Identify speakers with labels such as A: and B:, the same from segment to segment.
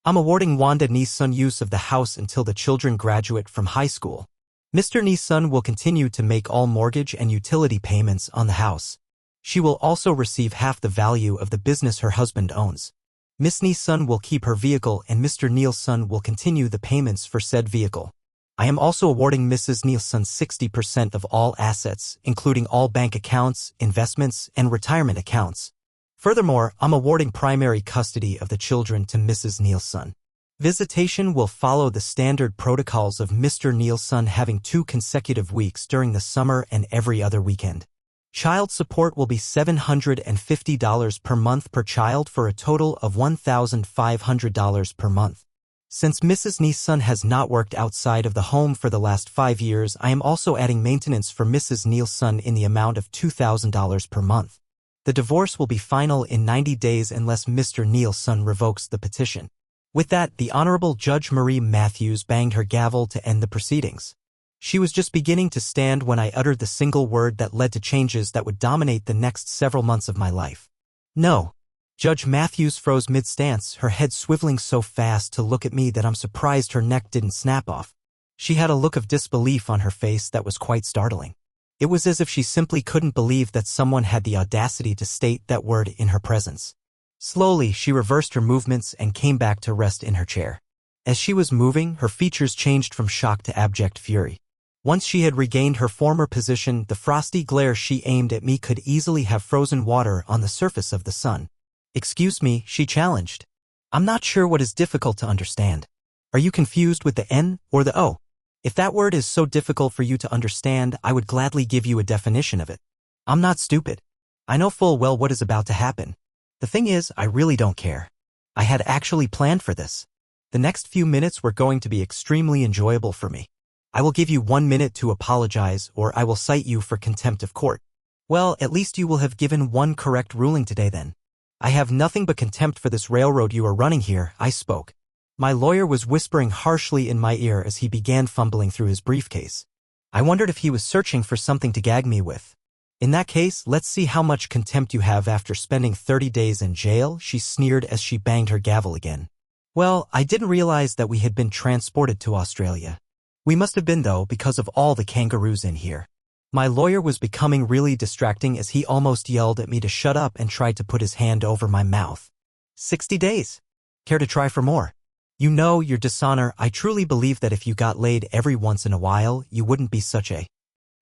A: I'm awarding Wanda Ni-sun use of the house until the children graduate from high school. Mr. Ni-sun will continue to make all mortgage and utility payments on the house. She will also receive half the value of the business her husband owns. Miss Ni-sun will keep her vehicle and Mr. Neil-sun will continue the payments for said vehicle. I am also awarding Mrs. Neil-sun 60% of all assets, including all bank accounts, investments, and retirement accounts. Furthermore, I'm awarding primary custody of the children to Mrs. Neil-sun. Visitation will follow the standard protocols of Mr. Neil-sun having 2 consecutive weeks during the summer and every other weekend. Child support will be $750 per month per child for a total of $1,500 per month. Since Mrs. Neil-sun has not worked outside of the home for the last 5 years, I am also adding maintenance for Mrs. Neil-sun in the amount of $2,000 per month. The divorce will be final in 90 days unless Mr. Neil-sun revokes the petition. With that, the Honorable Judge Marie Matthews banged her gavel to end the proceedings. She was just beginning to stand when I uttered the single word that led to changes that would dominate the next several months of my life. No. Judge Matthews froze mid-stance, her head swiveling so fast to look at me that I'm surprised her neck didn't snap off. She had a look of disbelief on her face that was quite startling. It was as if she simply couldn't believe that someone had the audacity to state that word in her presence. Slowly, she reversed her movements and came back to rest in her chair. As she was moving, her features changed from shock to abject fury. Once she had regained her former position, the frosty glare she aimed at me could easily have frozen water on the surface of the sun. "Excuse me," she challenged. "I'm not sure what is difficult to understand. Are you confused with the N or the O? If that word is so difficult for you to understand, I would gladly give you a definition of it. I'm not stupid. I know full well what is about to happen. The thing is, I really don't care. I had actually planned for this. The next few minutes were going to be extremely enjoyable for me. I will give you 1 minute to apologize, or I will cite you for contempt of court." "Well, at least you will have given one correct ruling today then." "I have nothing but contempt for this railroad you are running here," I spoke. My lawyer was whispering harshly in my ear as he began fumbling through his briefcase. I wondered if he was searching for something to gag me with. "In that case, let's see how much contempt you have after spending 30 days in jail," she sneered as she banged her gavel again. "Well, I didn't realize that we had been transported to Australia. We must have been, though, because of all the kangaroos in here." My lawyer was becoming really distracting as he almost yelled at me to shut up and tried to put his hand over my mouth. 60 days. Care to try for more? You know, your dishonor, I truly believe that if you got laid every once in a while, you wouldn't be such a...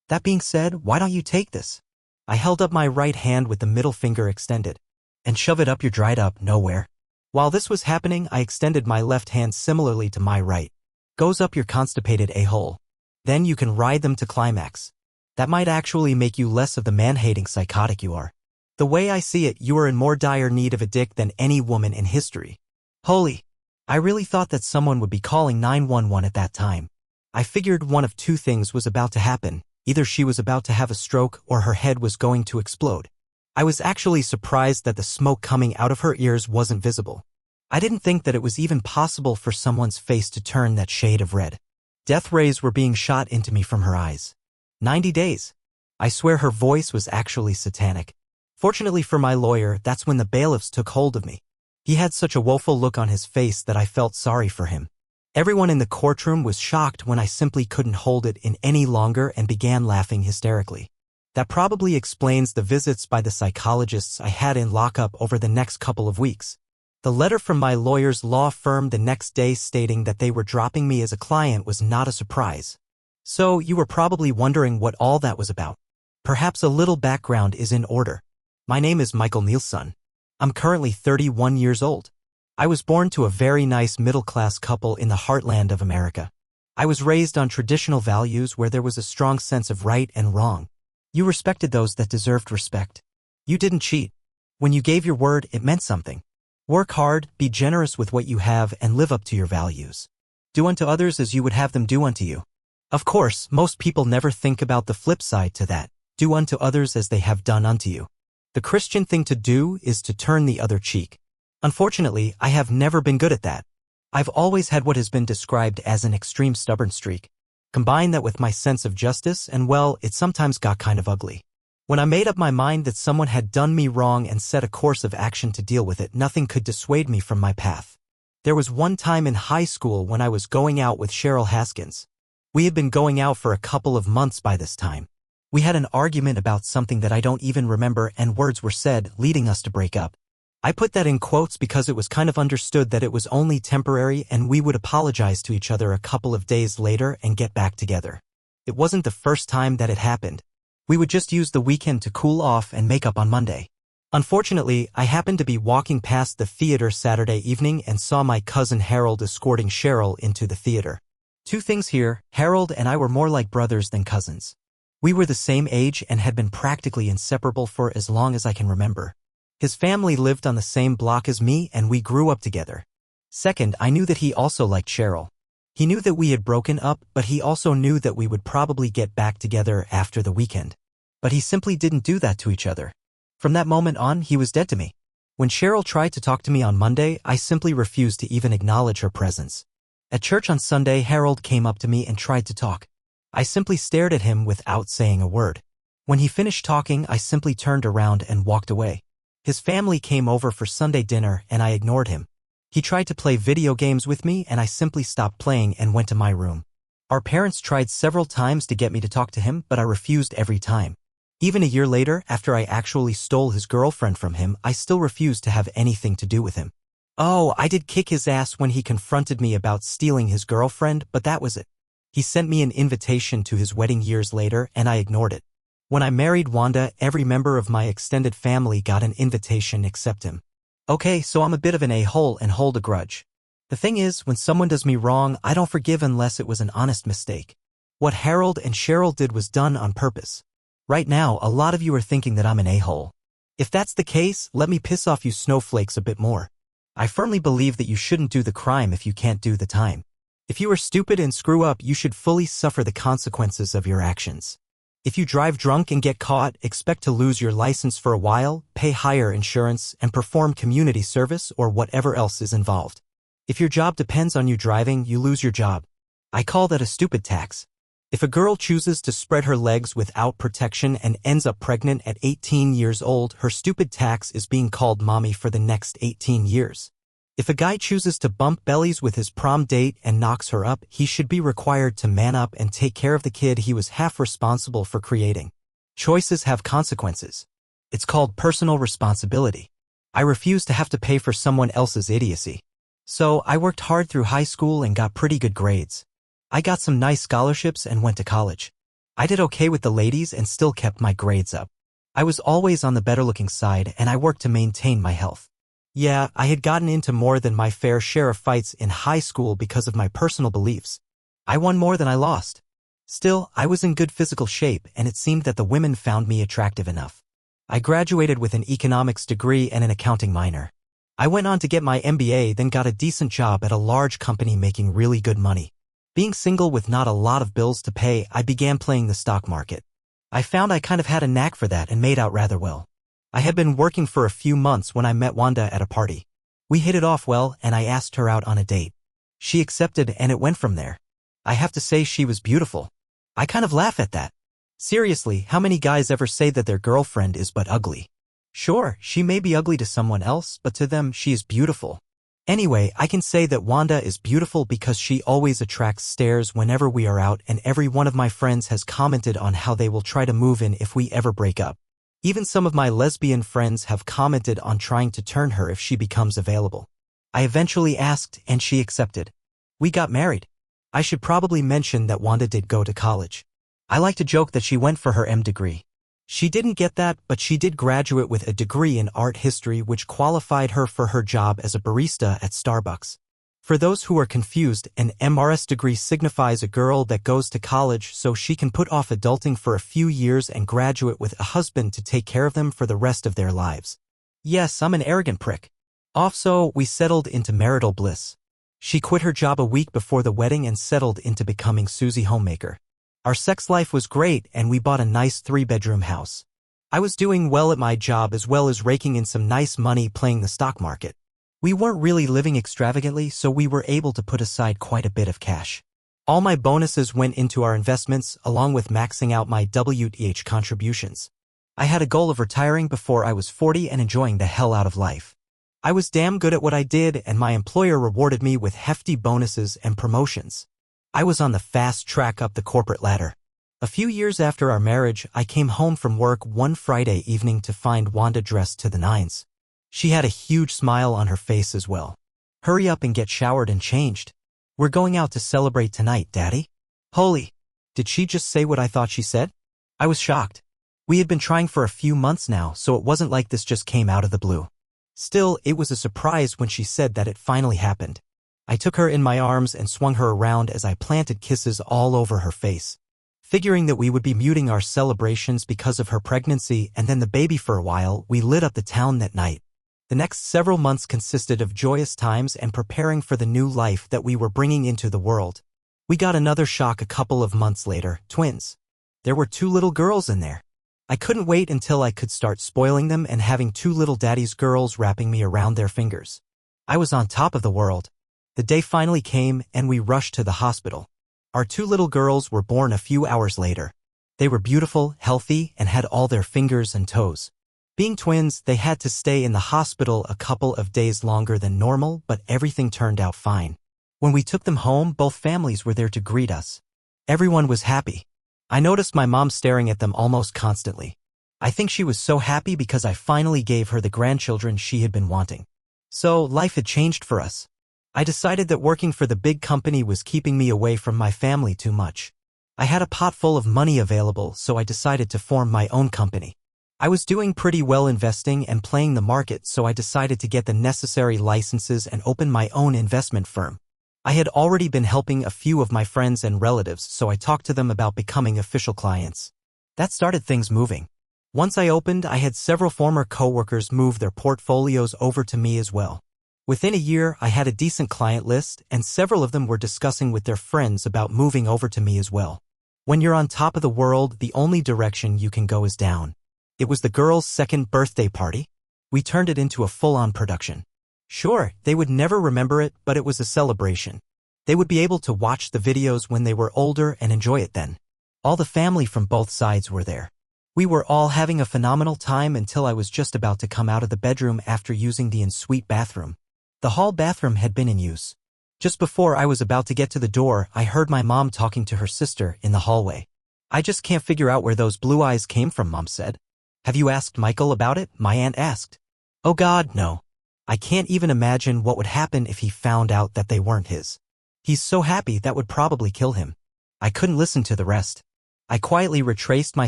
A: That being said, why don't you take this? I held up my right hand with the middle finger extended. "And shove it up your dried up nowhere." While this was happening, I extended my left hand similarly to my right. "Goes up your constipated a-hole. Then you can ride them to climax. That might actually make you less of the man-hating psychotic you are. The way I see it, you are in more dire need of a dick than any woman in history." Holy! I really thought that someone would be calling 911 at that time. I figured one of 2 things was about to happen. Either she was about to have a stroke or her head was going to explode. I was actually surprised that the smoke coming out of her ears wasn't visible. I didn't think that it was even possible for someone's face to turn that shade of red. Death rays were being shot into me from her eyes. 90 days. I swear her voice was actually satanic. Fortunately for my lawyer, that's when the bailiffs took hold of me. He had such a woeful look on his face that I felt sorry for him. Everyone in the courtroom was shocked when I simply couldn't hold it in any longer and began laughing hysterically. That probably explains the visits by the psychologists I had in lockup over the next couple of weeks. The letter from my lawyer's law firm the next day stating that they were dropping me as a client was not a surprise. So you were probably wondering what all that was about. Perhaps a little background is in order. My name is Michael Neil-sun. I'm currently 31 years old. I was born to a very nice middle-class couple in the heartland of America. I was raised on traditional values where there was a strong sense of right and wrong. You respected those that deserved respect. You didn't cheat. When you gave your word, it meant something. Work hard, be generous with what you have, and live up to your values. Do unto others as you would have them do unto you. Of course, most people never think about the flip side to that. Do unto others as they have done unto you. The Christian thing to do is to turn the other cheek. Unfortunately, I have never been good at that. I've always had what has been described as an extreme stubborn streak. Combine that with my sense of justice and, well, it sometimes got kind of ugly. When I made up my mind that someone had done me wrong and set a course of action to deal with it, nothing could dissuade me from my path. There was one time in high school when I was going out with Cheryl Haskins. We had been going out for a couple of months by this time. We had an argument about something that I don't even remember, and words were said leading us to break up. I put that in quotes because it was kind of understood that it was only temporary and we would apologize to each other a couple of days later and get back together. It wasn't the first time that it happened. We would just use the weekend to cool off and make up on Monday. Unfortunately, I happened to be walking past the theater Saturday evening and saw my cousin Harold escorting Cheryl into the theater. Two things here, Harold and I were more like brothers than cousins. We were the same age and had been practically inseparable for as long as I can remember. His family lived on the same block as me and we grew up together. Second, I knew that he also liked Cheryl. He knew that we had broken up, but he also knew that we would probably get back together after the weekend. But he simply didn't do that to each other. From that moment on, he was dead to me. When Cheryl tried to talk to me on Monday, I simply refused to even acknowledge her presence. At church on Sunday, Harold came up to me and tried to talk. I simply stared at him without saying a word. When he finished talking, I simply turned around and walked away. His family came over for Sunday dinner and I ignored him. He tried to play video games with me and I simply stopped playing and went to my room. Our parents tried several times to get me to talk to him, but I refused every time. Even a year later, after I actually stole his girlfriend from him, I still refused to have anything to do with him. Oh, I did kick his ass when he confronted me about stealing his girlfriend, but that was it. He sent me an invitation to his wedding years later and I ignored it. When I married Wanda, every member of my extended family got an invitation except him. Okay, so I'm a bit of an a-hole and hold a grudge. The thing is, when someone does me wrong, I don't forgive unless it was an honest mistake. What Harold and Cheryl did was done on purpose. Right now, a lot of you are thinking that I'm an a-hole. If that's the case, let me piss off you snowflakes a bit more. I firmly believe that you shouldn't do the crime if you can't do the time. If you are stupid and screw up, you should fully suffer the consequences of your actions. If you drive drunk and get caught, expect to lose your license for a while, pay higher insurance, and perform community service or whatever else is involved. If your job depends on you driving, you lose your job. I call that a stupid tax. If a girl chooses to spread her legs without protection and ends up pregnant at 18 years old, her stupid tax is being called mommy for the next 18 years. If a guy chooses to bump bellies with his prom date and knocks her up, he should be required to man up and take care of the kid he was half responsible for creating. Choices have consequences. It's called personal responsibility. I refuse to have to pay for someone else's idiocy. So I worked hard through high school and got pretty good grades. I got some nice scholarships and went to college. I did okay with the ladies and still kept my grades up. I was always on the better-looking side and I worked to maintain my health. Yeah, I had gotten into more than my fair share of fights in high school because of my personal beliefs. I won more than I lost. Still, I was in good physical shape and it seemed that the women found me attractive enough. I graduated with an economics degree and an accounting minor. I went on to get my MBA, then got a decent job at a large company making really good money. Being single with not a lot of bills to pay, I began playing the stock market. I found I kind of had a knack for that and made out rather well. I had been working for a few months when I met Wanda at a party. We hit it off well and I asked her out on a date. She accepted and it went from there. I have to say she was beautiful. I kind of laugh at that. Seriously, how many guys ever say that their girlfriend is but ugly? Sure, she may be ugly to someone else, but to them she is beautiful. Anyway, I can say that Wanda is beautiful because she always attracts stares whenever we are out, and every one of my friends has commented on how they will try to move in if we ever break up. Even some of my lesbian friends have commented on trying to turn her if she becomes available. I eventually asked and she accepted. We got married. I should probably mention that Wanda did go to college. I like to joke that she went for her M degree. She didn't get that, but she did graduate with a degree in art history which qualified her for her job as a barista at Starbucks. For those who are confused, an MRS degree signifies a girl that goes to college so she can put off adulting for a few years and graduate with a husband to take care of them for the rest of their lives. Yes, I'm an arrogant prick. Also, we settled into marital bliss. She quit her job a week before the wedding and settled into becoming Susie Homemaker. Our sex life was great and we bought a nice 3-bedroom house. I was doing well at my job as well as raking in some nice money playing the stock market. We weren't really living extravagantly, so we were able to put aside quite a bit of cash. All my bonuses went into our investments along with maxing out my WTH contributions. I had a goal of retiring before I was 40 and enjoying the hell out of life. I was damn good at what I did, and my employer rewarded me with hefty bonuses and promotions. I was on the fast track up the corporate ladder. A few years after our marriage, I came home from work one Friday evening to find Wanda dressed to the nines. She had a huge smile on her face as well. "Hurry up and get showered and changed. We're going out to celebrate tonight, Daddy." Holy! Did she just say what I thought she said? I was shocked. We had been trying for a few months now, so it wasn't like this just came out of the blue. Still, it was a surprise when she said that it finally happened. I took her in my arms and swung her around as I planted kisses all over her face. Figuring that we would be muting our celebrations because of her pregnancy and then the baby for a while, we lit up the town that night. The next several months consisted of joyous times and preparing for the new life that we were bringing into the world. We got another shock a couple of months later, twins. There were 2 little girls in there. I couldn't wait until I could start spoiling them and having 2 little daddy's girls wrapping me around their fingers. I was on top of the world. The day finally came and we rushed to the hospital. Our 2 little girls were born a few hours later. They were beautiful, healthy, and had all their fingers and toes. Being twins, they had to stay in the hospital a couple of days longer than normal, but everything turned out fine. When we took them home, both families were there to greet us. Everyone was happy. I noticed my mom staring at them almost constantly. I think she was so happy because I finally gave her the grandchildren she had been wanting. So, life had changed for us. I decided that working for the big company was keeping me away from my family too much. I had a pot full of money available, so I decided to form my own company. I was doing pretty well investing and playing the market, so I decided to get the necessary licenses and open my own investment firm. I had already been helping a few of my friends and relatives, so I talked to them about becoming official clients. That started things moving. Once I opened, I had several former coworkers move their portfolios over to me as well. Within a year, I had a decent client list, and several of them were discussing with their friends about moving over to me as well. When you're on top of the world, the only direction you can go is down. It was the girls' second birthday party. We turned it into a full-on production. Sure, they would never remember it, but it was a celebration. They would be able to watch the videos when they were older and enjoy it then. All the family from both sides were there. We were all having a phenomenal time until I was just about to come out of the bedroom after using the en-suite bathroom. The hall bathroom had been in use. Just before I was about to get to the door, I heard my mom talking to her sister in the hallway. "I just can't figure out where those blue eyes came from," Mom said. "Have you asked Michael about it?" my aunt asked. "Oh God, no. I can't even imagine what would happen if he found out that they weren't his. He's so happy that would probably kill him." I couldn't listen to the rest. I quietly retraced my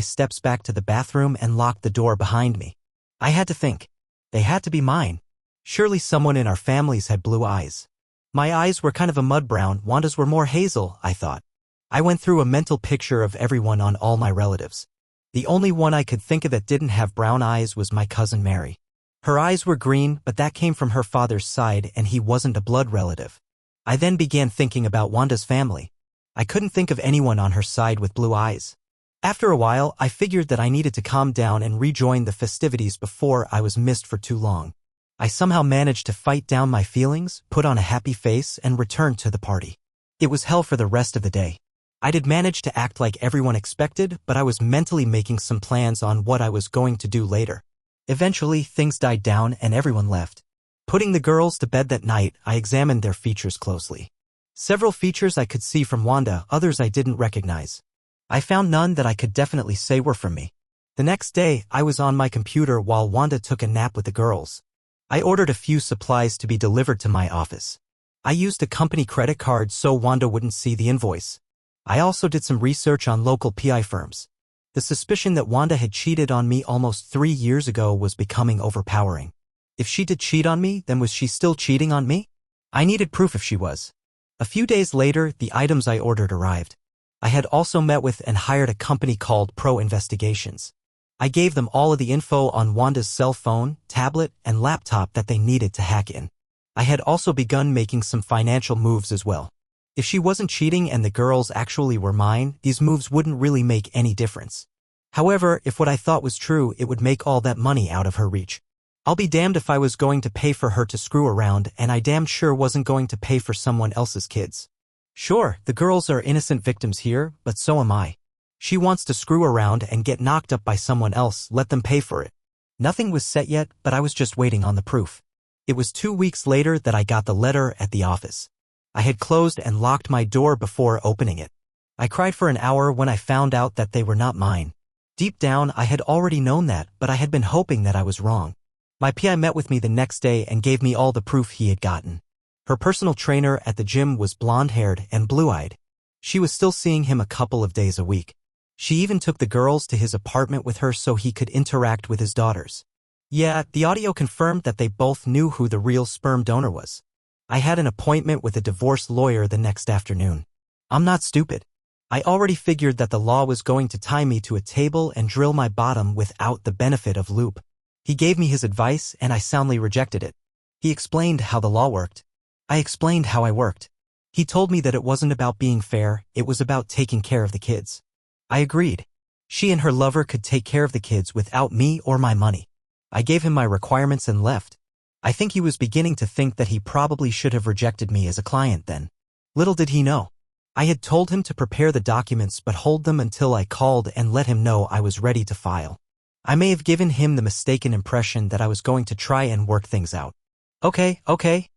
A: steps back to the bathroom and locked the door behind me. I had to think. They had to be mine. Surely someone in our families had blue eyes. My eyes were kind of a mud brown, Wanda's were more hazel, I thought. I went through a mental picture of everyone on all my relatives. The only one I could think of that didn't have brown eyes was my cousin Mary. Her eyes were green, but that came from her father's side and he wasn't a blood relative. I then began thinking about Wanda's family. I couldn't think of anyone on her side with blue eyes. After a while, I figured that I needed to calm down and rejoin the festivities before I was missed for too long. I somehow managed to fight down my feelings, put on a happy face, and returned to the party. It was hell for the rest of the day. I did manage to act like everyone expected, but I was mentally making some plans on what I was going to do later. Eventually, things died down and everyone left. Putting the girls to bed that night, I examined their features closely. Several features I could see from Wanda, others I didn't recognize. I found none that I could definitely say were from me. The next day, I was on my computer while Wanda took a nap with the girls. I ordered a few supplies to be delivered to my office. I used a company credit card so Wanda wouldn't see the invoice. I also did some research on local PI firms. The suspicion that Wanda had cheated on me almost 3 years ago was becoming overpowering. If she did cheat on me, then was she still cheating on me? I needed proof if she was. A few days later, the items I ordered arrived. I had also met with and hired a company called Pro Investigations. I gave them all of the info on Wanda's cell phone, tablet, and laptop that they needed to hack in. I had also begun making some financial moves as well. If she wasn't cheating and the girls actually were mine, these moves wouldn't really make any difference. However, if what I thought was true, it would make all that money out of her reach. I'll be damned if I was going to pay for her to screw around, and I damn sure wasn't going to pay for someone else's kids. Sure, the girls are innocent victims here, but so am I. She wants to screw around and get knocked up by someone else, let them pay for it. Nothing was set yet, but I was just waiting on the proof. It was 2 weeks later that I got the letter at the office. I had closed and locked my door before opening it. I cried for an hour when I found out that they were not mine. Deep down, I had already known that, but I had been hoping that I was wrong. My PI met with me the next day and gave me all the proof he had gotten. Her personal trainer at the gym was blonde-haired and blue-eyed. She was still seeing him a couple of days a week. She even took the girls to his apartment with her so he could interact with his daughters. Yeah, the audio confirmed that they both knew who the real sperm donor was. I had an appointment with a divorce lawyer the next afternoon. I'm not stupid. I already figured that the law was going to tie me to a table and drill my bottom without the benefit of lube. He gave me his advice and I soundly rejected it. He explained how the law worked. I explained how I worked. He told me that it wasn't about being fair, it was about taking care of the kids. I agreed. She and her lover could take care of the kids without me or my money. I gave him my requirements and left. I think he was beginning to think that he probably should have rejected me as a client then. Little did he know. I had told him to prepare the documents but hold them until I called and let him know I was ready to file. I may have given him the mistaken impression that I was going to try and work things out. Okay,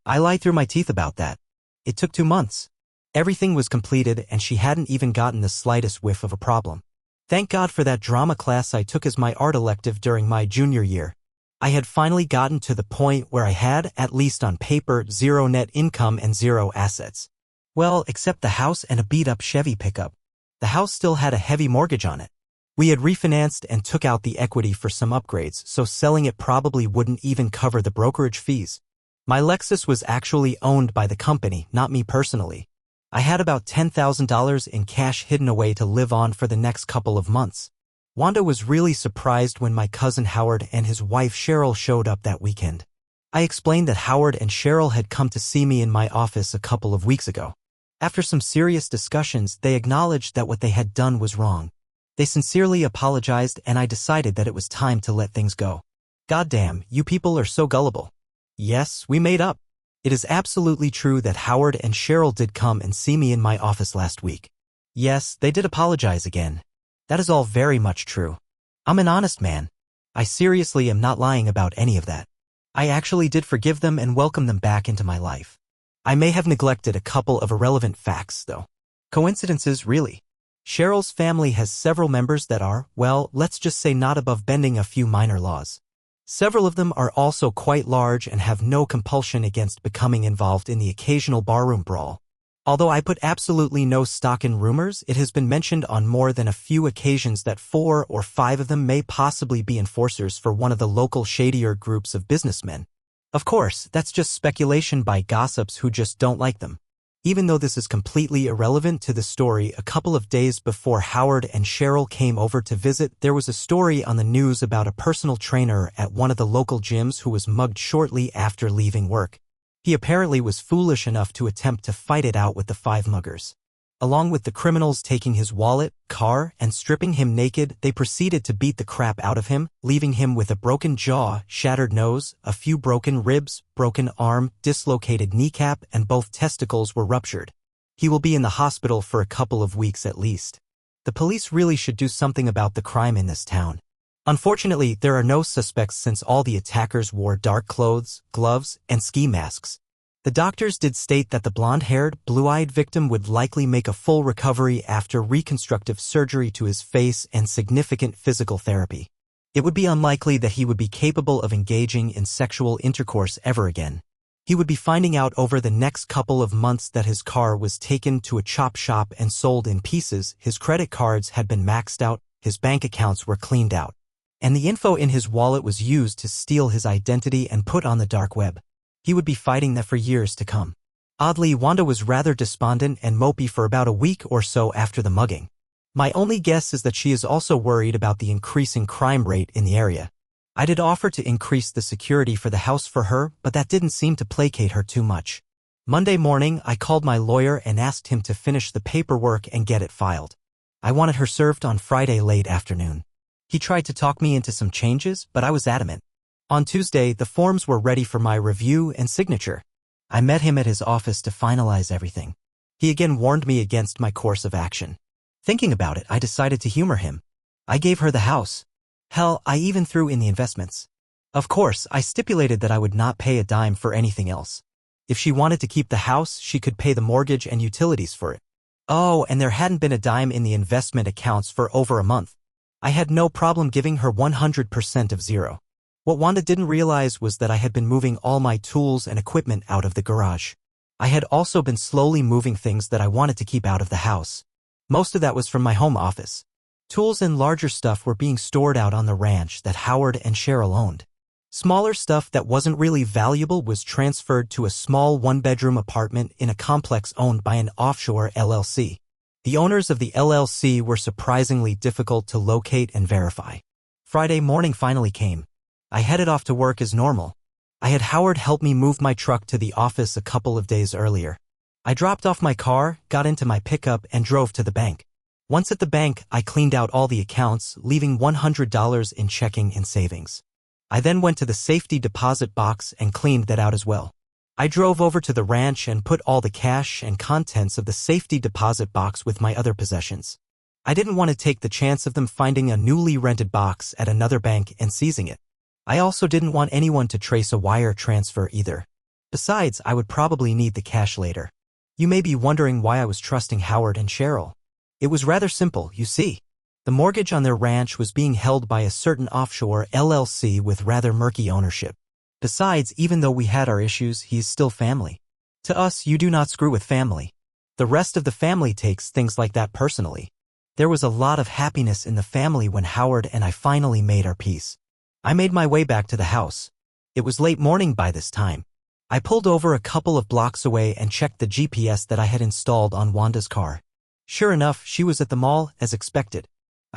A: I lied through my teeth about that. It took 2 months. Everything was completed and she hadn't even gotten the slightest whiff of a problem. Thank God for that drama class I took as my art elective during my junior year. I had finally gotten to the point where I had, at least on paper, 0 net income and 0 assets. Well, except the house and a beat-up Chevy pickup. The house still had a heavy mortgage on it. We had refinanced and took out the equity for some upgrades, so selling it probably wouldn't even cover the brokerage fees. My Lexus was actually owned by the company, not me personally. I had about $10,000 in cash hidden away to live on for the next couple of months. Wanda was really surprised when my cousin Howard and his wife Cheryl showed up that weekend. I explained that Howard and Cheryl had come to see me in my office a couple of weeks ago. After some serious discussions, they acknowledged that what they had done was wrong. They sincerely apologized and I decided that it was time to let things go. Goddamn, you people are so gullible. Yes, we made up. It is absolutely true that Howard and Cheryl did come and see me in my office last week. Yes, they did apologize again. That is all very much true. I'm an honest man. I seriously am not lying about any of that. I actually did forgive them and welcome them back into my life. I may have neglected a couple of irrelevant facts, though. Coincidences, really. Cheryl's family has several members that are, well, let's just say not above bending a few minor laws. Several of them are also quite large and have no compulsion against becoming involved in the occasional barroom brawl. Although I put absolutely no stock in rumors, it has been mentioned on more than a few occasions that 4 or 5 of them may possibly be enforcers for one of the local shadier groups of businessmen. Of course, that's just speculation by gossips who just don't like them. Even though this is completely irrelevant to the story, a couple of days before Howard and Cheryl came over to visit, there was a story on the news about a personal trainer at one of the local gyms who was mugged shortly after leaving work. He apparently was foolish enough to attempt to fight it out with the 5 muggers. Along with the criminals taking his wallet, car, and stripping him naked, they proceeded to beat the crap out of him, leaving him with a broken jaw, shattered nose, a few broken ribs, broken arm, dislocated kneecap, and both testicles were ruptured. He will be in the hospital for a couple of weeks at least. The police really should do something about the crime in this town. Unfortunately, there are no suspects since all the attackers wore dark clothes, gloves, and ski masks. The doctors did state that the blonde-haired, blue-eyed victim would likely make a full recovery after reconstructive surgery to his face and significant physical therapy. It would be unlikely that he would be capable of engaging in sexual intercourse ever again. He would be finding out over the next couple of months that his car was taken to a chop shop and sold in pieces, his credit cards had been maxed out, his bank accounts were cleaned out, and the info in his wallet was used to steal his identity and put on the dark web. He would be fighting that for years to come. Oddly, Wanda was rather despondent and mopey for about a week or so after the mugging. My only guess is that she is also worried about the increasing crime rate in the area. I did offer to increase the security for the house for her, but that didn't seem to placate her too much. Monday morning, I called my lawyer and asked him to finish the paperwork and get it filed. I wanted her served on Friday late afternoon. He tried to talk me into some changes, but I was adamant. On Tuesday, the forms were ready for my review and signature. I met him at his office to finalize everything. He again warned me against my course of action. Thinking about it, I decided to humor him. I gave her the house. Hell, I even threw in the investments. Of course, I stipulated that I would not pay a dime for anything else. If she wanted to keep the house, she could pay the mortgage and utilities for it. Oh, and there hadn't been a dime in the investment accounts for over a month. I had no problem giving her 100% of zero. What Wanda didn't realize was that I had been moving all my tools and equipment out of the garage. I had also been slowly moving things that I wanted to keep out of the house. Most of that was from my home office. Tools and larger stuff were being stored out on the ranch that Howard and Cheryl owned. Smaller stuff that wasn't really valuable was transferred to a small one-bedroom apartment in a complex owned by an offshore LLC. The owners of the LLC were surprisingly difficult to locate and verify. Friday morning finally came. I headed off to work as normal. I had Howard help me move my truck to the office a couple of days earlier. I dropped off my car, got into my pickup, and drove to the bank. Once at the bank, I cleaned out all the accounts, leaving $100 in checking and savings. I then went to the safety deposit box and cleaned that out as well. I drove over to the ranch and put all the cash and contents of the safety deposit box with my other possessions. I didn't want to take the chance of them finding a newly rented box at another bank and seizing it. I also didn't want anyone to trace a wire transfer either. Besides, I would probably need the cash later. You may be wondering why I was trusting Howard and Cheryl. It was rather simple, you see. The mortgage on their ranch was being held by a certain offshore LLC with rather murky ownership. Besides, even though we had our issues, he's still family. To us, you do not screw with family. The rest of the family takes things like that personally. There was a lot of happiness in the family when Howard and I finally made our peace. I made my way back to the house. It was late morning by this time. I pulled over a couple of blocks away and checked the GPS that I had installed on Wanda's car. Sure enough, she was at the mall, as expected.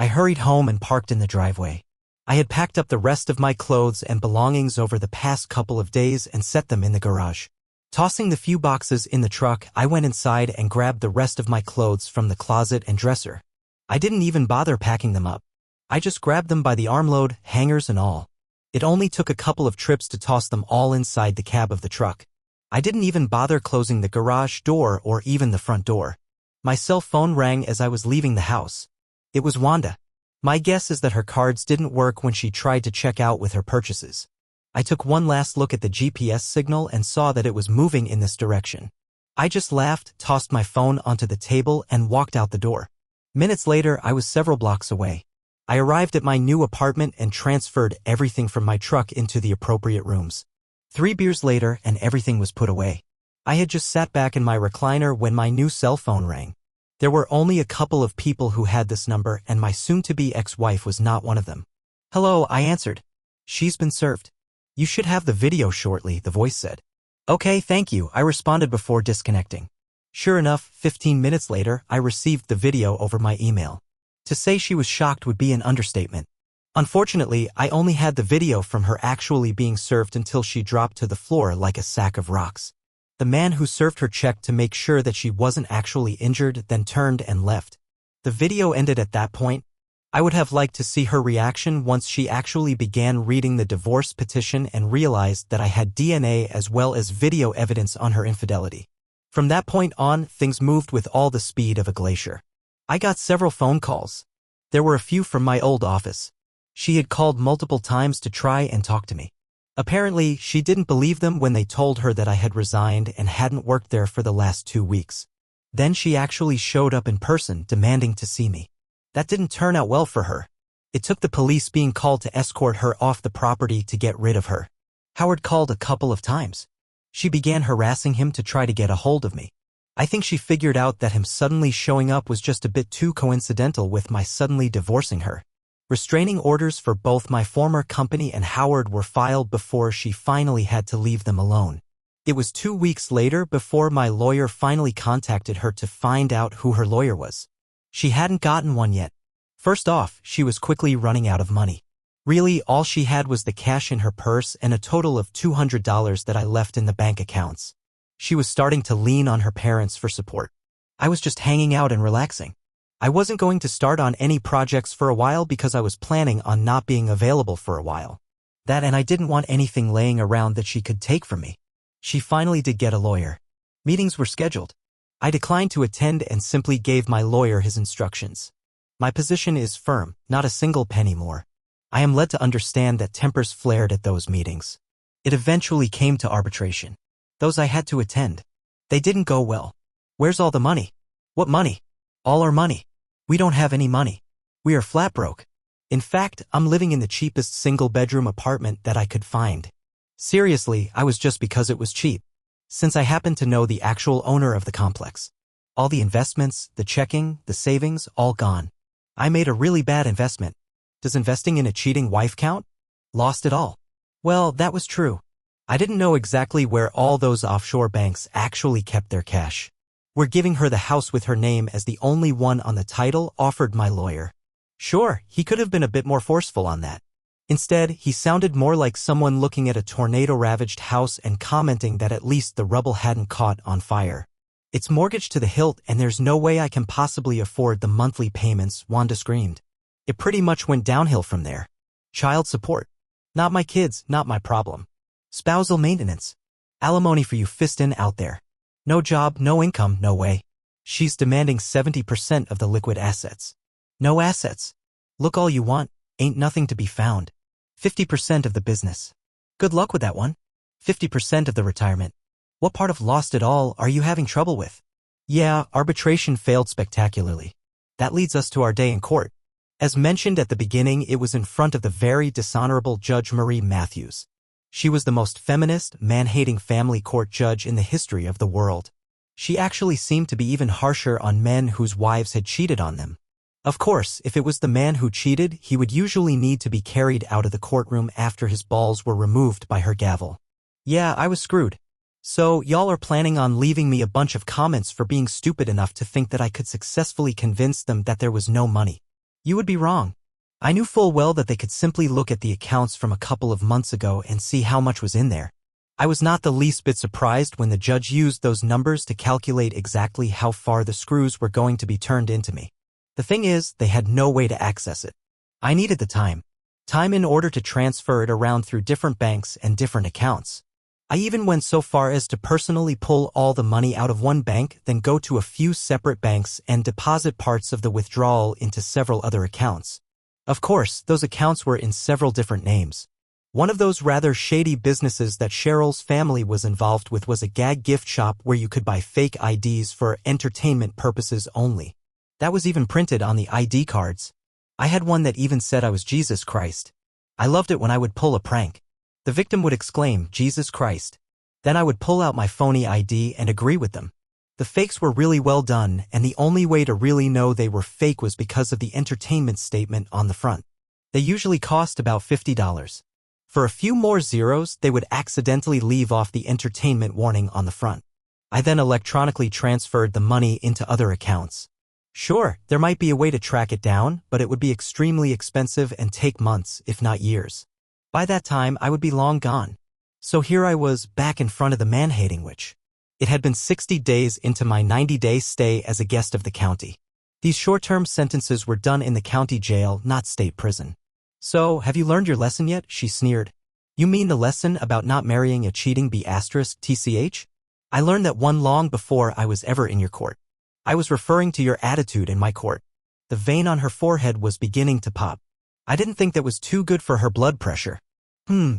A: I hurried home and parked in the driveway. I had packed up the rest of my clothes and belongings over the past couple of days and set them in the garage. Tossing the few boxes in the truck, I went inside and grabbed the rest of my clothes from the closet and dresser. I didn't even bother packing them up. I just grabbed them by the armload, hangers and all. It only took a couple of trips to toss them all inside the cab of the truck. I didn't even bother closing the garage door or even the front door. My cell phone rang as I was leaving the house. It was Wanda. My guess is that her cards didn't work when she tried to check out with her purchases. I took one last look at the GPS signal and saw that it was moving in this direction. I just laughed, tossed my phone onto the table, and walked out the door. Minutes later, I was several blocks away. I arrived at my new apartment and transferred everything from my truck into the appropriate rooms. 3 beers later, and everything was put away. I had just sat back in my recliner when my new cell phone rang. There were only a couple of people who had this number, and my soon-to-be ex-wife was not one of them. "Hello," I answered. "She's been served. You should have the video shortly," the voice said. "Okay, thank you," I responded before disconnecting. Sure enough, 15 minutes later, I received the video over my email. To say she was shocked would be an understatement. Unfortunately, I only had the video from her actually being served until she dropped to the floor like a sack of rocks. The man who served her checked to make sure that she wasn't actually injured, then turned and left. The video ended at that point. I would have liked to see her reaction once she actually began reading the divorce petition and realized that I had DNA as well as video evidence on her infidelity. From that point on, things moved with all the speed of a glacier. I got several phone calls. There were a few from my old office. She had called multiple times to try and talk to me. Apparently, she didn't believe them when they told her that I had resigned and hadn't worked there for the last 2 weeks. Then she actually showed up in person, demanding to see me. That didn't turn out well for her. It took the police being called to escort her off the property to get rid of her. Howard called a couple of times. She began harassing him to try to get a hold of me. I think she figured out that him suddenly showing up was just a bit too coincidental with my suddenly divorcing her. Restraining orders for both my former company and Howard were filed before she finally had to leave them alone. It was 2 weeks later before my lawyer finally contacted her to find out who her lawyer was. She hadn't gotten one yet. First off, she was quickly running out of money. Really, all she had was the cash in her purse and a total of $200 that I left in the bank accounts. She was starting to lean on her parents for support. I was just hanging out and relaxing. I wasn't going to start on any projects for a while because I was planning on not being available for a while. That, and I didn't want anything laying around that she could take from me. She finally did get a lawyer. Meetings were scheduled. I declined to attend and simply gave my lawyer his instructions. My position is firm, not a single penny more. I am led to understand that tempers flared at those meetings. It eventually came to arbitration. Those I had to attend. They didn't go well. Where's all the money? What money? All our money. We don't have any money. We are flat broke. In fact, I'm living in the cheapest single-bedroom apartment that I could find. Seriously, I was just because it was cheap. Since I happen to know the actual owner of the complex. All the investments, the checking, the savings, all gone. I made a really bad investment. Does investing in a cheating wife count? Lost it all. Well, that was true. I didn't know exactly where all those offshore banks actually kept their cash. We're giving her the house with her name as the only one on the title, offered my lawyer. Sure, he could have been a bit more forceful on that. Instead, he sounded more like someone looking at a tornado-ravaged house and commenting that at least the rubble hadn't caught on fire. It's mortgaged to the hilt and there's no way I can possibly afford the monthly payments, Wanda screamed. It pretty much went downhill from there. Child support. Not my kids, not my problem. Spousal maintenance. Alimony for you fistin' out there. No job, no income, no way. She's demanding 70% of the liquid assets. No assets. Look all you want, ain't nothing to be found. 50% of the business. Good luck with that one. 50% of the retirement. What part of lost it all are you having trouble with? Yeah, arbitration failed spectacularly. That leads us to our day in court. As mentioned at the beginning, it was in front of the very dishonorable Judge Marie Matthews. She was the most feminist, man-hating family court judge in the history of the world. She actually seemed to be even harsher on men whose wives had cheated on them. Of course, if it was the man who cheated, he would usually need to be carried out of the courtroom after his balls were removed by her gavel. Yeah, I was screwed. So, y'all are planning on leaving me a bunch of comments for being stupid enough to think that I could successfully convince them that there was no money. You would be wrong. I knew full well that they could simply look at the accounts from a couple of months ago and see how much was in there. I was not the least bit surprised when the judge used those numbers to calculate exactly how far the screws were going to be turned into me. The thing is, they had no way to access it. I needed the time. Time in order to transfer it around through different banks and different accounts. I even went so far as to personally pull all the money out of one bank, then go to a few separate banks and deposit parts of the withdrawal into several other accounts. Of course, those accounts were in several different names. One of those rather shady businesses that Cheryl's family was involved with was a gag gift shop where you could buy fake IDs for entertainment purposes only. That was even printed on the ID cards. I had one that even said I was Jesus Christ. I loved it when I would pull a prank. The victim would exclaim, Jesus Christ. Then I would pull out my phony ID and agree with them. The fakes were really well done, and the only way to really know they were fake was because of the entertainment statement on the front. They usually cost about $50. For a few more zeros, they would accidentally leave off the entertainment warning on the front. I then electronically transferred the money into other accounts. Sure, there might be a way to track it down, but it would be extremely expensive and take months, if not years. By that time, I would be long gone. So here I was, back in front of the man-hating witch. It had been 60 days into my 90-day stay as a guest of the county. These short-term sentences were done in the county jail, not state prison. So, have you learned your lesson yet? She sneered. You mean the lesson about not marrying a cheating B***TCH? I learned that one long before I was ever in your court. I was referring to your attitude in my court. The vein on her forehead was beginning to pop. I didn't think that was too good for her blood pressure.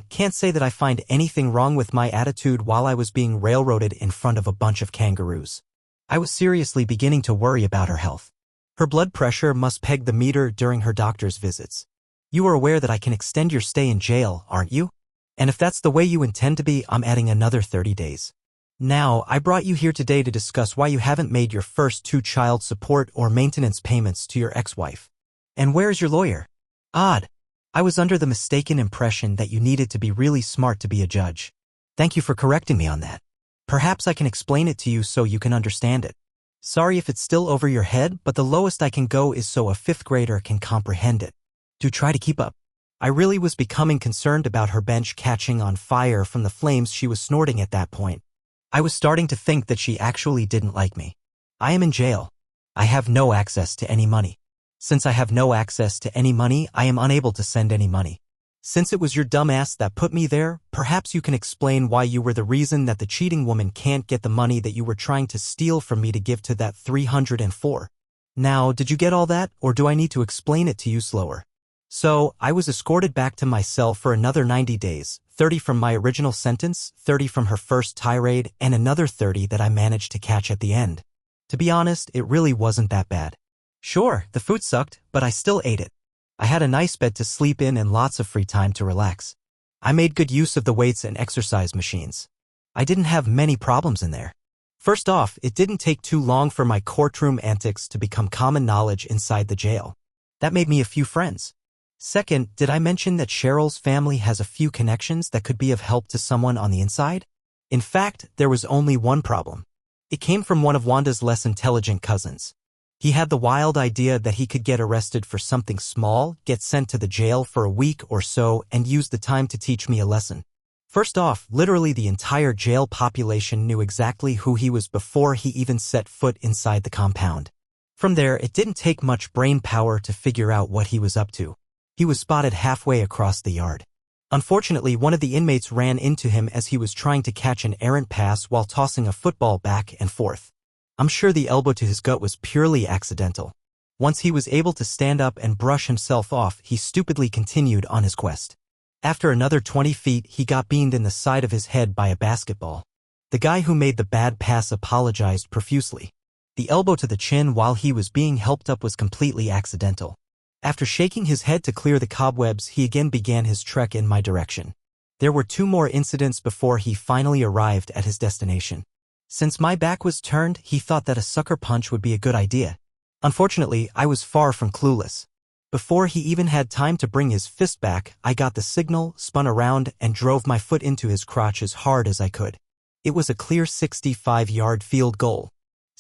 A: Can't say that I find anything wrong with my attitude while I was being railroaded in front of a bunch of kangaroos. I was seriously beginning to worry about her health. Her blood pressure must peg the meter during her doctor's visits. You are aware that I can extend your stay in jail, aren't you? And if that's the way you intend to be, I'm adding another 30 days. Now, I brought you here today to discuss why you haven't made your first 2 child support or maintenance payments to your ex-wife. And where is your lawyer? Odd. I was under the mistaken impression that you needed to be really smart to be a judge. Thank you for correcting me on that. Perhaps I can explain it to you so you can understand it. Sorry if it's still over your head, but the lowest I can go is so a 5th grader can comprehend it. Do try to keep up. I really was becoming concerned about her bench catching on fire from the flames she was snorting at that point. I was starting to think that she actually didn't like me. I am in jail. I have no access to any money. Since I have no access to any money, I am unable to send any money. Since it was your dumb ass that put me there, perhaps you can explain why you were the reason that the cheating woman can't get the money that you were trying to steal from me to give to that 304. Now, did you get all that, or do I need to explain it to you slower? So, I was escorted back to my cell for another 90 days, 30 from my original sentence, 30 from her first tirade, and another 30 that I managed to catch at the end. To be honest, it really wasn't that bad. Sure, the food sucked, but I still ate it. I had a nice bed to sleep in and lots of free time to relax. I made good use of the weights and exercise machines. I didn't have many problems in there. First off, it didn't take too long for my courtroom antics to become common knowledge inside the jail. That made me a few friends. Second, did I mention that Cheryl's family has a few connections that could be of help to someone on the inside? In fact, there was only one problem. It came from one of Wanda's less intelligent cousins. He had the wild idea that he could get arrested for something small, get sent to the jail for a week or so, and use the time to teach me a lesson. First off, literally the entire jail population knew exactly who he was before he even set foot inside the compound. From there, it didn't take much brain power to figure out what he was up to. He was spotted halfway across the yard. Unfortunately, one of the inmates ran into him as he was trying to catch an errant pass while tossing a football back and forth. I'm sure the elbow to his gut was purely accidental. Once he was able to stand up and brush himself off, he stupidly continued on his quest. After another 20 feet, he got beamed in the side of his head by a basketball. The guy who made the bad pass apologized profusely. The elbow to the chin while he was being helped up was completely accidental. After shaking his head to clear the cobwebs, he again began his trek in my direction. There were 2 more incidents before he finally arrived at his destination. Since my back was turned, he thought that a sucker punch would be a good idea. Unfortunately, I was far from clueless. Before he even had time to bring his fist back, I got the signal, spun around, and drove my foot into his crotch as hard as I could. It was a clear 65-yard field goal.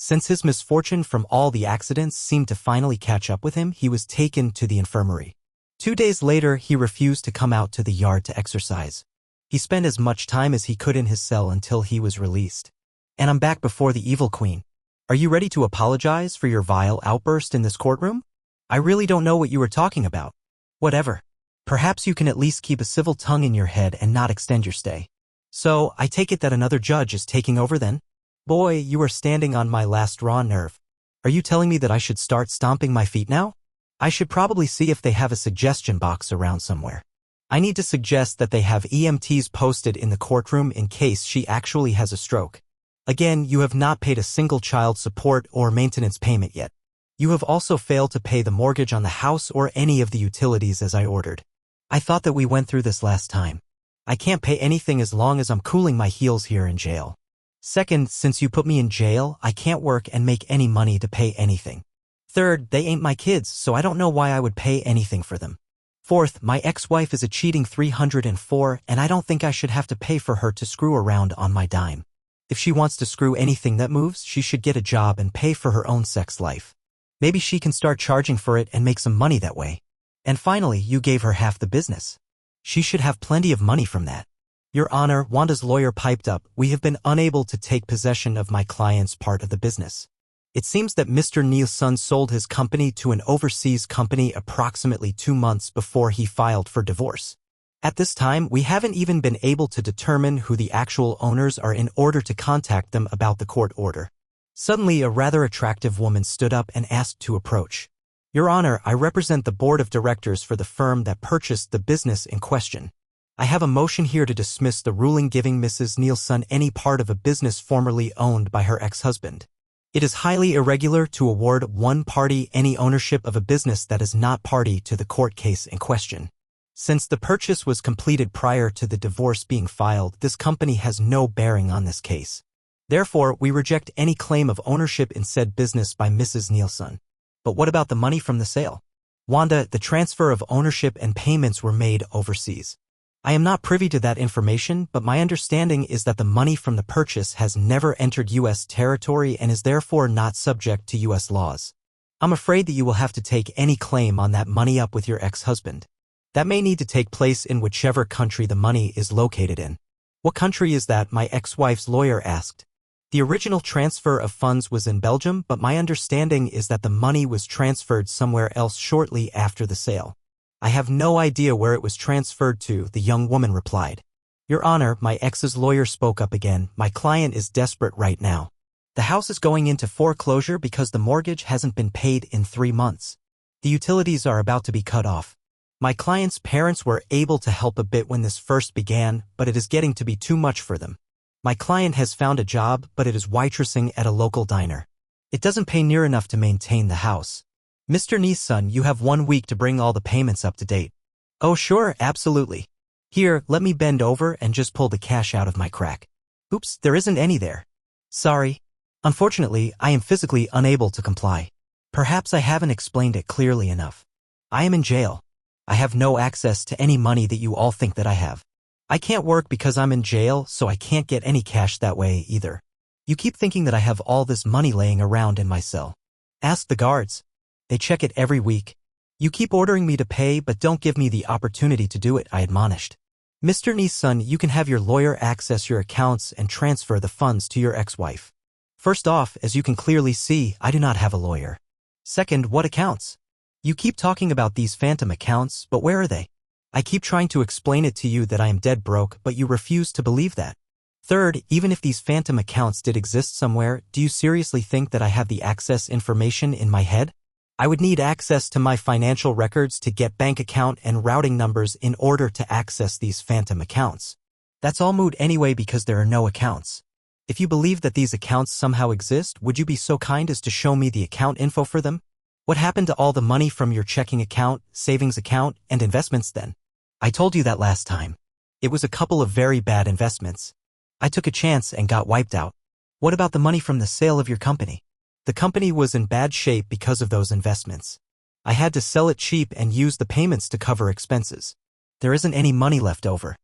A: Since his misfortune from all the accidents seemed to finally catch up with him, he was taken to the infirmary. 2 days later, he refused to come out to the yard to exercise. He spent as much time as he could in his cell until he was released. And I'm back before the evil queen. Are you ready to apologize for your vile outburst in this courtroom? I really don't know what you were talking about. Whatever. Perhaps you can at least keep a civil tongue in your head and not extend your stay. So, I take it that another judge is taking over then? Boy, you are standing on my last raw nerve. Are you telling me that I should start stomping my feet now? I should probably see if they have a suggestion box around somewhere. I need to suggest that they have EMTs posted in the courtroom in case she actually has a stroke. Again, you have not paid a single child support or maintenance payment yet. You have also failed to pay the mortgage on the house or any of the utilities as I ordered. I thought that we went through this last time. I can't pay anything as long as I'm cooling my heels here in jail. Second, since you put me in jail, I can't work and make any money to pay anything. Third, they ain't my kids, so I don't know why I would pay anything for them. Fourth, my ex-wife is a cheating 304, and I don't think I should have to pay for her to screw around on my dime. If she wants to screw anything that moves, she should get a job and pay for her own sex life. Maybe she can start charging for it and make some money that way. And finally, you gave her half the business. She should have plenty of money from that. Your Honor, Wanda's lawyer piped up, we have been unable to take possession of my client's part of the business. It seems that Mr. Neilson sold his company to an overseas company approximately 2 months before he filed for divorce. At this time, we haven't even been able to determine who the actual owners are in order to contact them about the court order. Suddenly, a rather attractive woman stood up and asked to approach. Your Honor, I represent the board of directors for the firm that purchased the business in question. I have a motion here to dismiss the ruling giving Mrs. Neilson any part of a business formerly owned by her ex-husband. It is highly irregular to award one party any ownership of a business that is not party to the court case in question. Since the purchase was completed prior to the divorce being filed, this company has no bearing on this case. Therefore, we reject any claim of ownership in said business by Mrs. Neilson. But what about the money from the sale? Wanda, the transfer of ownership and payments were made overseas. I am not privy to that information, but my understanding is that the money from the purchase has never entered U.S. territory and is therefore not subject to U.S. laws. I'm afraid that you will have to take any claim on that money up with your ex-husband. That may need to take place in whichever country the money is located in. What country is that? My ex-wife's lawyer asked. The original transfer of funds was in Belgium, but my understanding is that the money was transferred somewhere else shortly after the sale. I have no idea where it was transferred to, the young woman replied. Your Honor, my ex's lawyer spoke up again. My client is desperate right now. The house is going into foreclosure because the mortgage hasn't been paid in 3 months. The utilities are about to be cut off. My client's parents were able to help a bit when this first began, but it is getting to be too much for them. My client has found a job, but it is waitressing at a local diner. It doesn't pay near enough to maintain the house. Mr. Nee's-son, you have 1 week to bring all the payments up to date. Oh sure, absolutely. Here, let me bend over and just pull the cash out of my crack. Oops, there isn't any there. Sorry. Unfortunately, I am physically unable to comply. Perhaps I haven't explained it clearly enough. I am in jail. I have no access to any money that you all think that I have. I can't work because I'm in jail, so I can't get any cash that way either. You keep thinking that I have all this money laying around in my cell. Ask the guards. They check it every week. You keep ordering me to pay but don't give me the opportunity to do it, I admonished. Mr. Nee's-son, you can have your lawyer access your accounts and transfer the funds to your ex-wife. First off, as you can clearly see, I do not have a lawyer. Second, what accounts? You keep talking about these phantom accounts, but where are they? I keep trying to explain it to you that I am dead broke, but you refuse to believe that. Third, even if these phantom accounts did exist somewhere, do you seriously think that I have the access information in my head? I would need access to my financial records to get bank account and routing numbers in order to access these phantom accounts. That's all moot anyway because there are no accounts. If you believe that these accounts somehow exist, would you be so kind as to show me the account info for them? What happened to all the money from your checking account, savings account, and investments then? I told you that last time. It was a couple of very bad investments. I took a chance and got wiped out. What about the money from the sale of your company? The company was in bad shape because of those investments. I had to sell it cheap and use the payments to cover expenses. There isn't any money left over.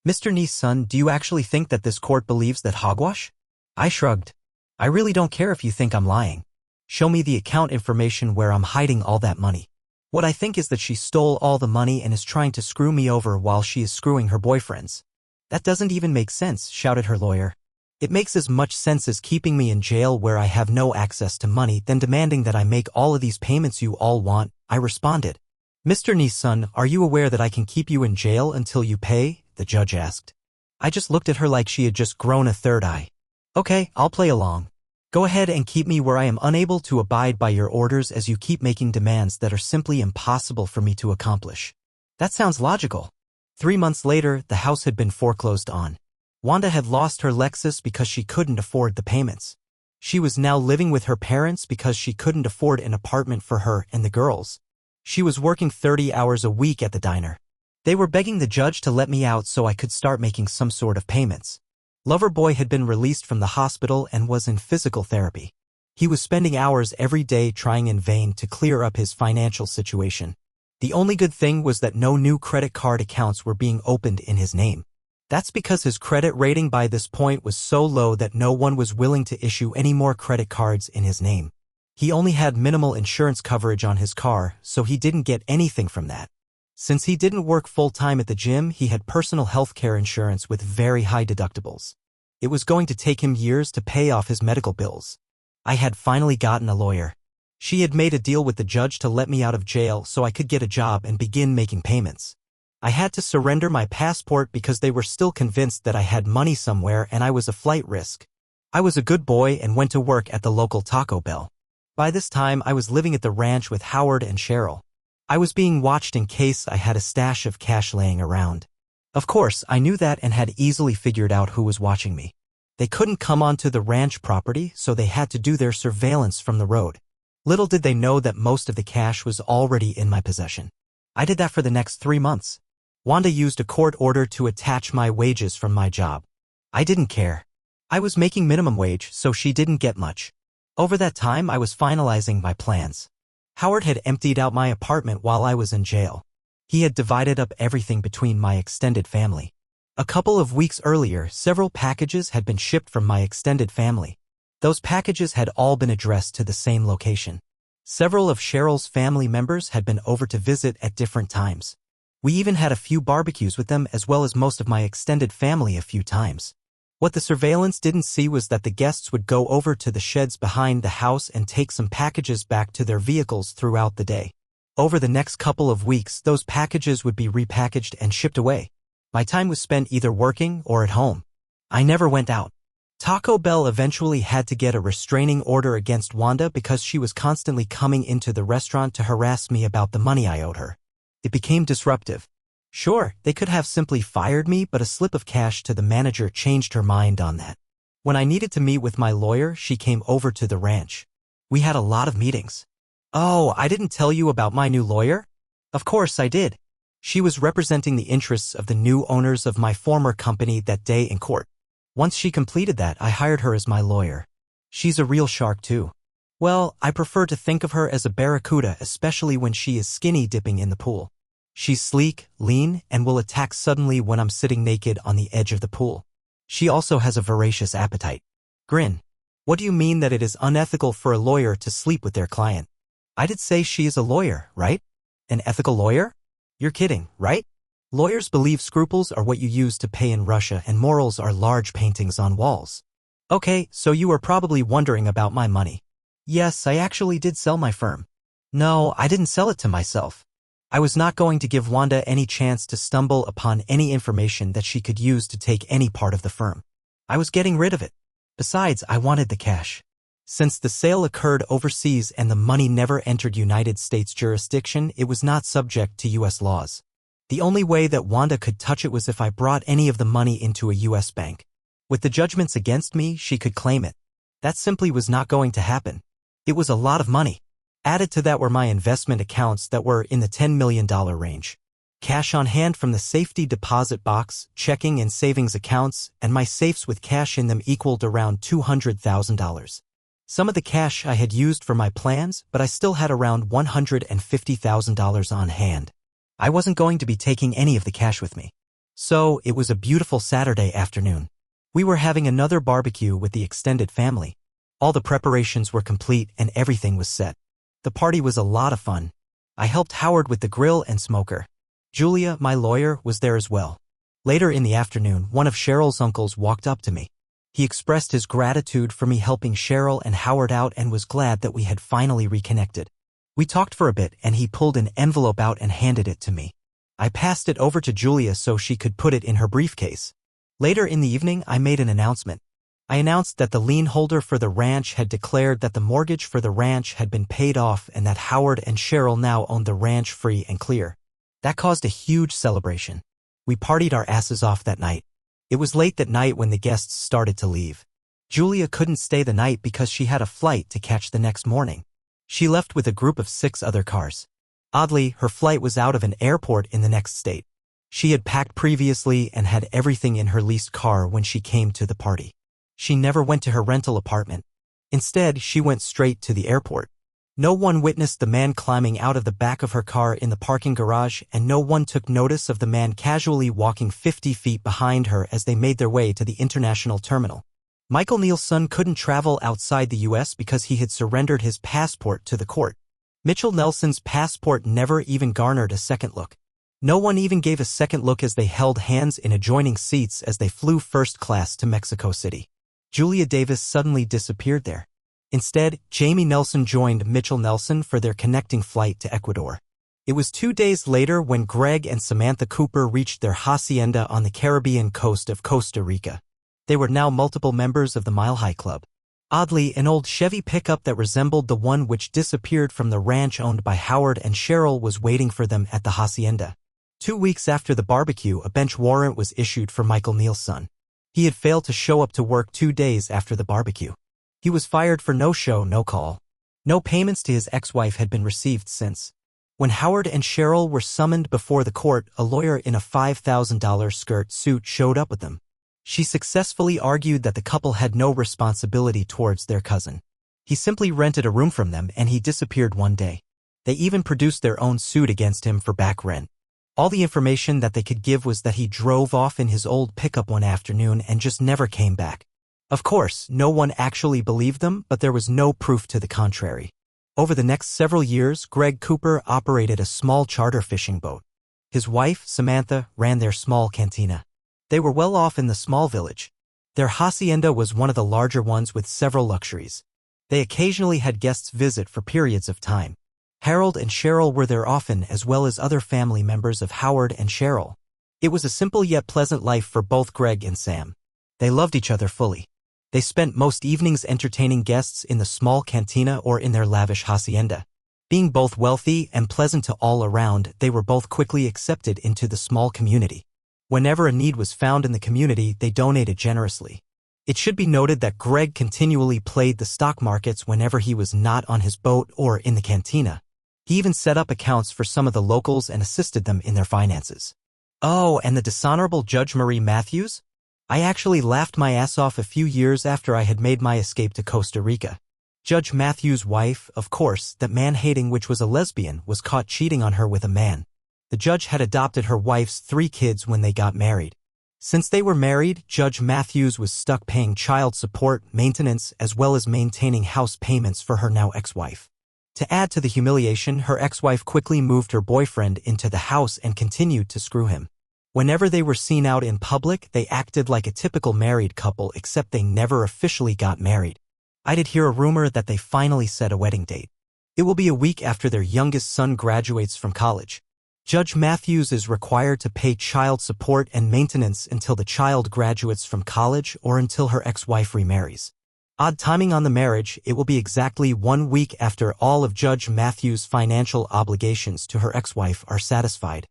A: Mr. Nee's-son, do you actually think that this court believes that hogwash? I shrugged. I really don't care if you think I'm lying. Show me the account information where I'm hiding all that money. What I think is that she stole all the money and is trying to screw me over while she is screwing her boyfriends. That doesn't even make sense, shouted her lawyer. It makes as much sense as keeping me in jail where I have no access to money than demanding that I make all of these payments you all want, I responded. Mr. Nee's-son, are you aware that I can keep you in jail until you pay? The judge asked. I just looked at her like she had just grown a third eye. Okay, I'll play along. Go ahead and keep me where I am unable to abide by your orders as you keep making demands that are simply impossible for me to accomplish. That sounds logical. 3 months later, the house had been foreclosed on. Wanda had lost her Lexus because she couldn't afford the payments. She was now living with her parents because she couldn't afford an apartment for her and the girls. She was working 30 hours a week at the diner. They were begging the judge to let me out so I could start making some sort of payments. Loverboy had been released from the hospital and was in physical therapy. He was spending hours every day trying in vain to clear up his financial situation. The only good thing was that no new credit card accounts were being opened in his name. That's because his credit rating by this point was so low that no one was willing to issue any more credit cards in his name. He only had minimal insurance coverage on his car, so he didn't get anything from that. Since he didn't work full-time at the gym, he had personal health care insurance with very high deductibles. It was going to take him years to pay off his medical bills. I had finally gotten a lawyer. She had made a deal with the judge to let me out of jail so I could get a job and begin making payments. I had to surrender my passport because they were still convinced that I had money somewhere and I was a flight risk. I was a good boy and went to work at the local Taco Bell. By this time, I was living at the ranch with Howard and Cheryl. I was being watched in case I had a stash of cash laying around. Of course, I knew that and had easily figured out who was watching me. They couldn't come onto the ranch property, so they had to do their surveillance from the road. Little did they know that most of the cash was already in my possession. I did that for the next 3 months. Wanda used a court order to attach my wages from my job. I didn't care. I was making minimum wage, so she didn't get much. Over that time, I was finalizing my plans. Howard had emptied out my apartment while I was in jail. He had divided up everything between my extended family. A couple of weeks earlier, several packages had been shipped from my extended family. Those packages had all been addressed to the same location. Several of Cheryl's family members had been over to visit at different times. We even had a few barbecues with them as well as most of my extended family a few times. What the surveillance didn't see was that the guests would go over to the sheds behind the house and take some packages back to their vehicles throughout the day. Over the next couple of weeks, those packages would be repackaged and shipped away. My time was spent either working or at home. I never went out. Taco Bell eventually had to get a restraining order against Wanda because she was constantly coming into the restaurant to harass me about the money I owed her. It became disruptive. Sure, they could have simply fired me, but a slip of cash to the manager changed her mind on that. When I needed to meet with my lawyer, she came over to the ranch. We had a lot of meetings. Oh, I didn't tell you about my new lawyer? Of course I did. She was representing the interests of the new owners of my former company that day in court. Once she completed that, I hired her as my lawyer. She's a real shark too. Well, I prefer to think of her as a barracuda, especially when she is skinny dipping in the pool. She's sleek, lean, and will attack suddenly when I'm sitting naked on the edge of the pool. She also has a voracious appetite. Grin. What do you mean that it is unethical for a lawyer to sleep with their client? I did say she is a lawyer, right? An ethical lawyer? You're kidding, right? Lawyers believe scruples are what you use to pay in Russia and morals are large paintings on walls. Okay, so you are probably wondering about my money. Yes, I actually did sell my firm. No, I didn't sell it to myself. I was not going to give Wanda any chance to stumble upon any information that she could use to take any part of the firm. I was getting rid of it. Besides, I wanted the cash. Since the sale occurred overseas and the money never entered United States jurisdiction, it was not subject to U.S. laws. The only way that Wanda could touch it was if I brought any of the money into a U.S. bank. With the judgments against me, she could claim it. That simply was not going to happen. It was a lot of money. Added to that were my investment accounts that were in the $10 million range. Cash on hand from the safety deposit box, checking and savings accounts, and my safes with cash in them equaled around $200,000. Some of the cash I had used for my plans, but I still had around $150,000 on hand. I wasn't going to be taking any of the cash with me. So, it was a beautiful Saturday afternoon. We were having another barbecue with the extended family. All the preparations were complete and everything was set. The party was a lot of fun. I helped Howard with the grill and smoker. Julia, my lawyer, was there as well. Later in the afternoon, one of Cheryl's uncles walked up to me. He expressed his gratitude for me helping Cheryl and Howard out and was glad that we had finally reconnected. We talked for a bit and he pulled an envelope out and handed it to me. I passed it over to Julia so she could put it in her briefcase. Later in the evening, I made an announcement. I announced that the lien holder for the ranch had declared that the mortgage for the ranch had been paid off and that Howard and Cheryl now owned the ranch free and clear. That caused a huge celebration. We partied our asses off that night. It was late that night when the guests started to leave. Julia couldn't stay the night because she had a flight to catch the next morning. She left with a group of 6 other cars. Oddly, her flight was out of an airport in the next state. She had packed previously and had everything in her leased car when she came to the party. She never went to her rental apartment. Instead, she went straight to the airport. No one witnessed the man climbing out of the back of her car in the parking garage, and no one took notice of the man casually walking 50 feet behind her as they made their way to the international terminal. Michael Neal's son couldn't travel outside the U.S. because he had surrendered his passport to the court. Mitchell Nelson's passport never even garnered a second look. No one even gave a second look as they held hands in adjoining seats as they flew first class to Mexico City. Julia Davis suddenly disappeared there. Instead, Jamie Nelson joined Mitchell Nelson for their connecting flight to Ecuador. It was 2 days later when Greg and Samantha Cooper reached their hacienda on the Caribbean coast of Costa Rica. They were now multiple members of the Mile High Club. Oddly, an old Chevy pickup that resembled the one which disappeared from the ranch owned by Howard and Cheryl was waiting for them at the hacienda. 2 weeks after the barbecue, a bench warrant was issued for Michael Neal's son. He had failed to show up to work 2 days after the barbecue. He was fired for no show, no call. No payments to his ex-wife had been received since. When Howard and Cheryl were summoned before the court, a lawyer in a $5,000 skirt suit showed up with them. She successfully argued that the couple had no responsibility towards their cousin. He simply rented a room from them and he disappeared one day. They even produced their own suit against him for back rent. All the information that they could give was that he drove off in his old pickup one afternoon and just never came back. Of course, no one actually believed them, but there was no proof to the contrary. Over the next several years, Greg Cooper operated a small charter fishing boat. His wife, Samantha, ran their small cantina. They were well off in the small village. Their hacienda was one of the larger ones with several luxuries. They occasionally had guests visit for periods of time. Harold and Cheryl were there often, as well as other family members of Howard and Cheryl. It was a simple yet pleasant life for both Greg and Sam. They loved each other fully. They spent most evenings entertaining guests in the small cantina or in their lavish hacienda. Being both wealthy and pleasant to all around, they were both quickly accepted into the small community. Whenever a need was found in the community, they donated generously. It should be noted that Greg continually played the stock markets whenever he was not on his boat or in the cantina. He even set up accounts for some of the locals and assisted them in their finances. Oh, and the dishonorable Judge Marie Matthews? I actually laughed my ass off a few years after I had made my escape to Costa Rica. Judge Matthews' wife, of course, that man-hating witch was a lesbian, was caught cheating on her with a man. The judge had adopted her wife's 3 kids when they got married. Since they were married, Judge Matthews was stuck paying child support, maintenance, as well as maintaining house payments for her now ex-wife. To add to the humiliation, her ex-wife quickly moved her boyfriend into the house and continued to screw him. Whenever they were seen out in public, they acted like a typical married couple, except they never officially got married. I did hear a rumor that they finally set a wedding date. It will be a week after their youngest son graduates from college. Judge Matthews is required to pay child support and maintenance until the child graduates from college or until her ex-wife remarries. Odd timing on the marriage, it will be exactly 1 week after all of Judge Matthews' financial obligations to her ex-wife are satisfied.